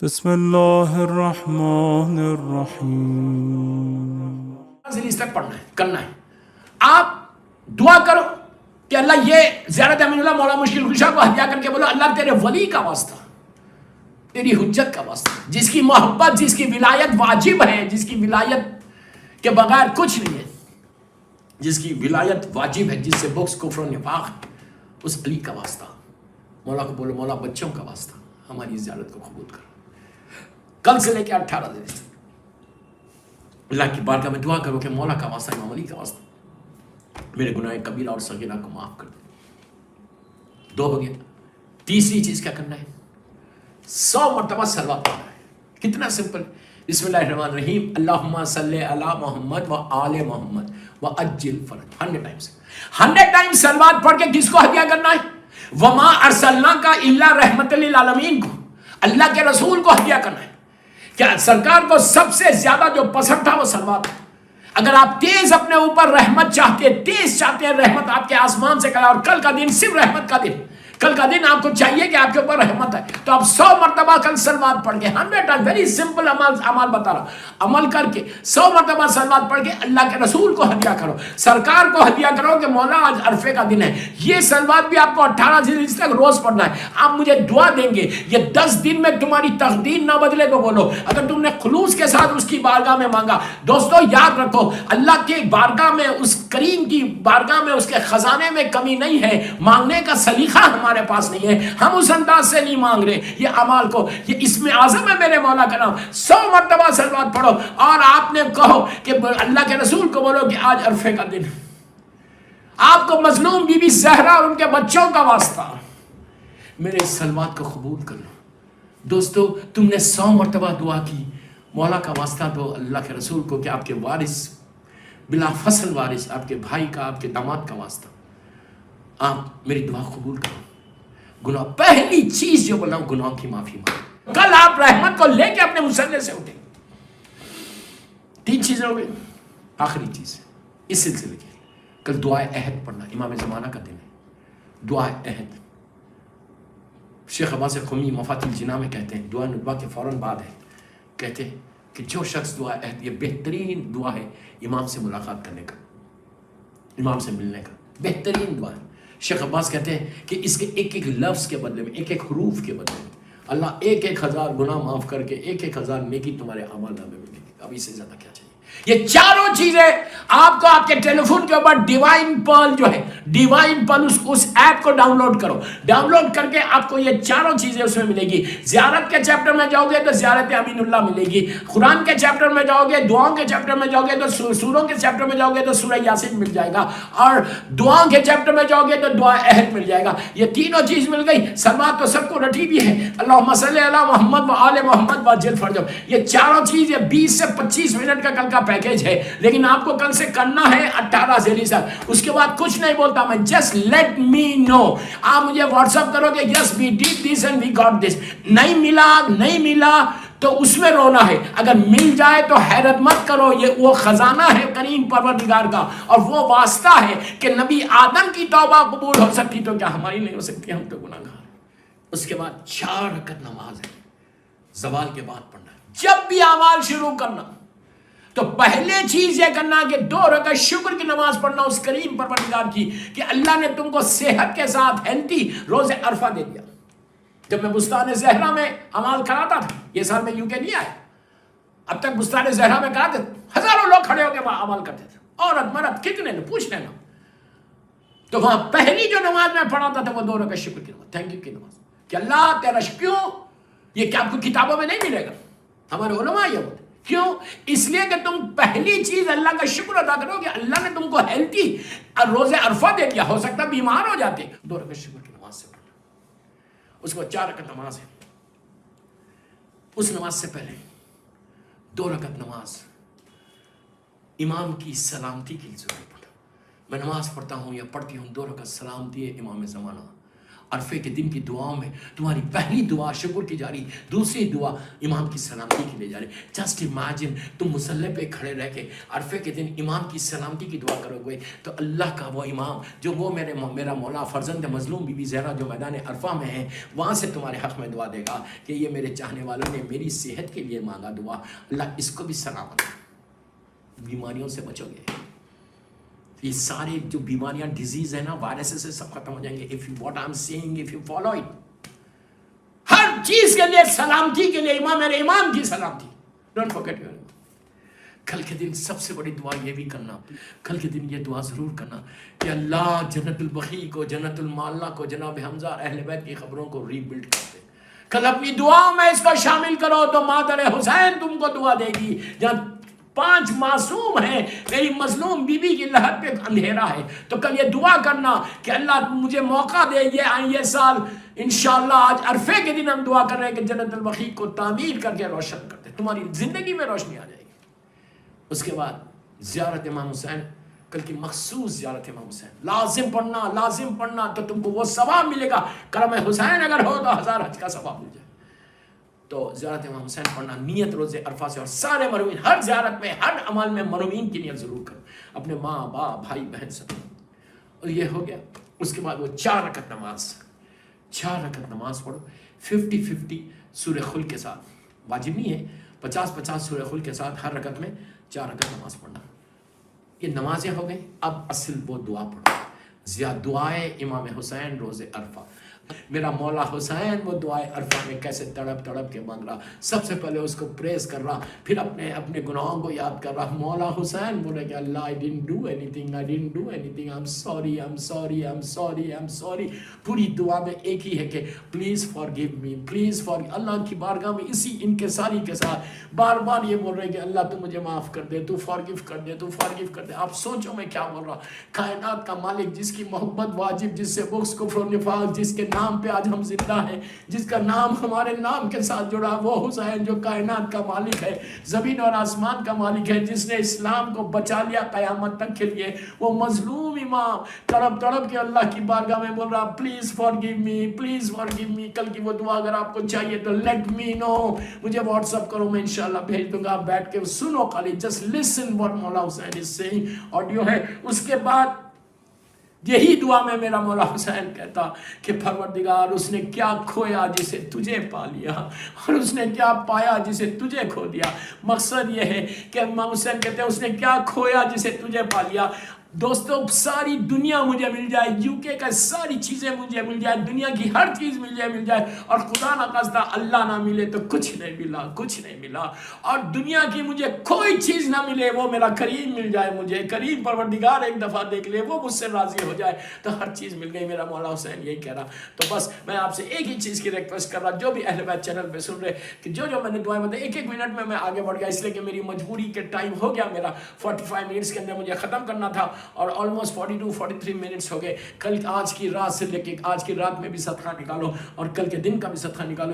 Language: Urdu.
بسم اللہ الرحمن الرحیم. اس تک پڑھنا ہے، کرنا ہے. آپ دعا کرو کہ اللہ یہ زیارت امین اللہ مولا مشکل کشا کو ہدیہ کر کے بولو اللہ تیرے ولی کا واسطہ، تیری حجت کا واسطہ، جس کی محبت، جس کی ولایت واجب ہے، جس کی ولایت کے بغیر کچھ نہیں ہے، جس کی ولایت واجب ہے، جس سے بغض کفر و نفاق ہے، اس علی کا واسطہ. مولا کو بولو مولا بچوں کا واسطہ ہماری زیارت کو قبول کرو. کل سے لے کے 18 دن اللہ کی بارگاہ میں دعا کرو کہ مولا کا واسطہ، امام علی کا واسطہ میرے گناہ کبیرہ اور صغیرہ کو معاف کر دے. 2 ہو گیا. تیسری چیز کیا کرنا ہے؟ 100 مرتبہ صلوات پڑھنا ہے. کتنا سمپل. بسم اللہ الرحمن الرحیم، اللہم صلی علی محمد و آل محمد و اجل فرج. 100 ٹائمز 100 ٹائمز صلوات پڑھ کے کس کو ہدیہ کرنا ہے؟ وما ارسلناک الا رحمت للعالمین کو، اللہ کے رسول کو ہدیہ کرنا ہے. کیا سرکار کو سب سے زیادہ جو پسند تھا وہ صلوات ہے. اگر آپ تیز اپنے اوپر رحمت چاہتے، تیز چاہتے ہیں رحمت آپ کے آسمان سے کرے، اور کل کا دن صرف رحمت کا دن، کل کا دن آپ کو چاہیے کہ آپ کے اوپر رحمت ہے، تو آپ 100 مرتبہ کل صلوات پڑھ کے 100 ٹائم، ویری سمپل عمل بتا رہا ہوں، عمل کر کے 100 مرتبہ صلوات پڑھ کے اللہ کے رسول کو ہدیہ کرو، سرکار کو ہدیہ کرو کہ مولا آج عرفے کا دن ہے. یہ صلوات بھی آپ کو 18 دن تک روز پڑھنا ہے. آپ مجھے دعا دیں گے یہ 10 دن میں تمہاری تقدیر نہ بدلے تو بولو، اگر تم نے خلوص کے ساتھ اس کی بارگاہ میں مانگا. دوستو یاد رکھو، اللہ کے بارگاہ میں، اس کریم کی بارگاہ میں، اس کے خزانے میں کمی نہیں ہے. مانگنے کا سلیقہ ہمارے پاس نہیں ہے، ہم اس انداز سے نہیں مانگ رہے. یہ اعمال کو، یہ اسم اعظم ہے میرے مولا کا نام. 100 مرتبہ صلوات پڑھو اور آپ نے کہو کہ اللہ کے رسول کو بولو کہ آج عرفے کا دن، آپ کو مظلوم بی بی زہرا اور ان کے بچوں کا واسطہ میرے اس صلوات کو قبول کر لو. دوستو تم نے 100 مرتبہ دعا کی مولا کا واسطہ دو اللہ کے رسول کو کہ آپ کے وارث، بلا فصل وارث، آپ کے بھائی کا، آپ کے داماد کا واسطہ آپ میری دعا قبول کرو. گناہ، پہلی چیز جو بولا گناہ کی معافی مانگو. کل آپ رحمت کو لے کے اپنے مصلے سے اٹھیں. 3 چیزیں ہو گئی. آخری چیز اس سلسلے کی، کل دعائے عہد پڑھنا، امام زمانہ کا دن ہے. دعائے عہد شیخ عباس قمی مفاتیح الجناح میں کہتے ہیں، دعا ندبہ کے فوراً بعد ہے، کہتے ہیں کہ جو شخص دعا عہد، یہ بہترین دعا ہے امام سے ملاقات کرنے کا، امام سے ملنے کا بہترین دعا ہے. شیخ عباس کہتے ہیں کہ اس کے ایک ایک لفظ کے بدلے میں، ایک ایک حروف کے بدلے میں اللہ 1,000 گناہ معاف کر کے 1,000 نیکی تمہارے اعمال نامے میں ملے گی. اب اس سے زیادہ کیا چاہیے؟ یہ چاروں چیزیں آپ کو آپ کے ٹیلی فون کے اوپر ڈیوائن پرل جو ہے، ڈیوائن پرل، اس ایپ کو ڈاؤن لوڈ کرو. ڈاؤن لوڈ کر کے آپ کو یہ چاروں چیزیں اس میں ملے گی. زیارت کے چیپٹر میں جاؤ گے تو زیارت امین اللہ ملے گی. قرآن کے چیپٹر میں جاؤ گے، دعاؤں کے چیپٹر میں جاؤ گے تو سوروں کے چیپٹر میں جاؤ گے تو سورہ یاسین مل جائے گا، اور دعاؤں کے چیپٹر میں جاؤ گے تو دعا عہد مل جائے گا. یہ تینوں چیز مل گئی. صلوات تو سب کو رٹی بھی ہے، اللہم صلی علی محمد و آل محمد وعجل فرجہ. یہ چاروں چیز، یہ 20 سے 25 منٹ کا کل کا پیکیج ہے، لیکن آپ کو کل سے کرنا ہے 18 ذیلی سال. اس کے بعد کچھ نہیں بولتا میں، جسٹ لیٹ می نو. آپ مجھے واٹس اپ کرو گے yes we did this and we got this. نہیں ملا، نہیں ملا تو اس میں رونا ہے. اگر مل جائے تو حیرت مت کرو، یہ وہ خزانہ ہے کریم پروردگار کا، اور وہ واسطہ ہے کہ نبی آدم کی توبہ قبول ہو سکتی تو کیا ہماری نہیں ہو سکتی؟ ہم تو گناہ گار. اس کے بعد 4 رکعت نماز ہے، زوال کے بعد پڑھنا. جب بھی اعمال شروع کرنا تو پہلے چیز یہ کرنا کہ 2 رکعت شکر کی نماز پڑھنا اس کریم پروردگار کی کہ اللہ نے تم کو صحت کے ساتھ ہیلتھی روز عرفہ دے دیا. جب میں بستان زہرا میں عمال کراتا تھا، یہ سال میں UK نہیں آیا، اب تک بستان زہرا میں کراتے تھے، ہزاروں لوگ کھڑے ہو کے وہاں عمل کرتے تھے، عورت مرد کتنے نے پوچھ لینا. تو وہاں پہلی جو نماز میں پڑھاتا تھا وہ 2 رکعت شکر کی نماز، تھینک یو کی نماز، کہ اللہ تیرا کیوں. یہ کیا آپ کو کتابوں میں نہیں ملے گا، ہمارے علماء یہ ہوتے. کیوں؟ اس لیے کہ تم پہلی چیز اللہ کا شکر ادا کرو کہ اللہ نے تم کو ہیلتھی روز عرفہ دے دیا. ہو سکتا بیمار ہو جاتے. 2 رکعت شکر کی نماز سے پڑھنا. اس کو 4 رکعت نماز ہے. اس نماز سے پہلے 2 رکعت نماز امام کی سلامتی کی ضرورت پڑتا. میں نماز پڑھتا ہوں یا پڑھتی ہوں، 2 رکعت سلامتی ہے امام زمانہ، عرفے کے دن کی دعاؤں میں تمہاری پہلی دعا شکر کی جاری، دوسری دعا امام کی سلامتی کے لیے جاری۔ جسٹ امیجن تم مصلی پہ کھڑے رہ کے عرفے کے دن امام کی سلامتی کی دعا کرو گے تو اللہ کا وہ امام جو وہ میرا مولا فرزند مظلوم بی بی زہرا جو میدان عرفہ میں ہے، وہاں سے تمہارے حق میں دعا دے گا کہ یہ میرے چاہنے والوں نے میری صحت کے لیے مانگا دعا، اللہ اس کو بھی سلامت، بیماریوں سے بچو گے۔ یہ سارے جو بیماریاں ڈیزیز ہیں نا، وائرسز سے سب ختم ہو جائیں گے if you what I'm saying if you follow it۔ ہر چیز کے لیے سلامتی کے لیے امام میرے امام کی سلامتی، ڈونٹ forget your imam۔ کل کے دن سب سے بڑی دعا یہ بھی کرنا، کل کے دن یہ دعا ضرور کرنا کہ اللہ جنت البقیع کو، جنت المعلا کو، جناب حمزہ اور اہل بیت کی خبروں کو ری بلڈ کرتے۔ کل اپنی دعاؤں میں اس کو شامل کرو تو مادر حسین تم کو دعا دے گی۔ جہاں 5 معصوم ہیں، میری مظلوم بی بی کی لہر پہ اندھیرا ہے، تو کل یہ دعا کرنا کہ اللہ مجھے موقع دے، یہ سال انشاءاللہ آج عرفے کے دن ہم دعا کر رہے ہیں کہ جنت البقیع کو تعمیر کر کے روشن کرتے، تمہاری زندگی میں روشنی آ جائے گی۔ اس کے بعد زیارت امام حسین، کل کی مخصوص زیارت امام حسین لازم پڑھنا تو تم کو وہ ثواب ملے گا۔ کرم حسین اگر ہو تو 1000 حج کا ثواب مل جائے۔ تو زیارت امام حسین پڑھنا، نیت روز عرفہ سے، اور سارے مرحومین ہر زیارت میں ہر عمل میں مرحومین کی نیت ضرور کرو، اپنے ماں باپ بھائی بہن سب۔ اور یہ ہو گیا۔ اس کے بعد وہ 4 رکعت نماز پڑھو 50-50 سورہ خلق کے ساتھ، واجب نہیں ہے، 50-50 سورہ خلق کے ساتھ ہر رکعت میں 4 رکعت نماز پڑھنا۔ یہ نمازیں ہو گئی، اب اصل وہ دعا پڑھو، دعائے امام حسین روز عرفہ۔ میرا مولا حسین وہ دعائے عرفہ میں کیسے تڑپ کے مانگ رہا، سب سے پہلے اس کو پریز کر رہا، پھر اپنے گناہوں کو یاد کر رہا۔ مولا حسین بولے کہ اللہ I didn't do anything, I'm sorry۔ پوری دعا میں ایک ہی ہے کہ پلیز forgive me، اللہ کی بارگاہ میں اسی انکساری کے ساتھ بار بار یہ بول رہے کہ اللہ تو مجھے معاف کر دے، تو forgive کر دے۔ آپ سوچو میں کیا بول رہا، کائنات کا مالک جس کی محبت واجب، جس سے بغض کفر و نفاق، جس کے نام پہ آج ہم زندہ ہیں، جس کا نام ہمارے نام کے ساتھ جڑا، وہ حسین جو کائنات کا مالک ہے، زمین اور آسمان کا مالک ہے، جس نے اسلام کو بچا لیا قیامت تک کے لیے، وہ مظلوم امام تڑپ کے اللہ کی بارگاہ میں بول رہا پلیز فارگیو می۔ کل کی وہ دعا اگر آپ کو چاہیے تو لیٹ می نو، مجھے واٹس ایپ کرو، میں انشاءاللہ بھیج دوں گا، آپ بیٹھ کے سنو، خالی جسٹ لسن واٹ مولا حسین از سیئنگ، آڈیو ہے۔ اس کے بعد یہی دعا میں میرا مولا حسین کہتا کہ پروردگار اس نے کیا کھویا جسے تجھے پا لیا، اور اس نے کیا پایا جسے تجھے کھو دیا۔ مقصد یہ ہے کہ امام حسین کہتے ہیں اس نے کیا کھویا جسے تجھے پا لیا۔ دوستو ساری دنیا مجھے مل جائے، UK کا ساری چیزیں مجھے مل جائے، دنیا کی ہر چیز مل جائے، اور خدا نہ خواستہ اللہ نہ ملے تو کچھ نہیں ملا، اور دنیا کی مجھے کوئی چیز نہ ملے، وہ میرا کریم مل جائے، مجھے کریم پروردگار ایک دفعہ دیکھ لے، وہ مجھ سے راضی ہو جائے تو ہر چیز مل گئی۔ میرا مولا حسین یہی کہہ رہا۔ تو بس میں آپ سے ایک ہی چیز کی ریکویسٹ کر رہا، جو بھی اہل بیت چینل پہ سن رہے کہ جو میں نے دعائیں بتائی، ایک منٹ میں آگے بڑھ گیا، اس لیے کہ میری مجبوری کے ٹائم ہو گیا، میرا 45 منٹس کے اندر مجھے ختم کرنا تھا، اور آلموسٹ 42-43 منٹس ہو گئے۔ کل آج کی رات سے لے کے آج کی رات میں بھی صدقہ نکالو، اور کل کے دن کا بھی صدقہ نکالو۔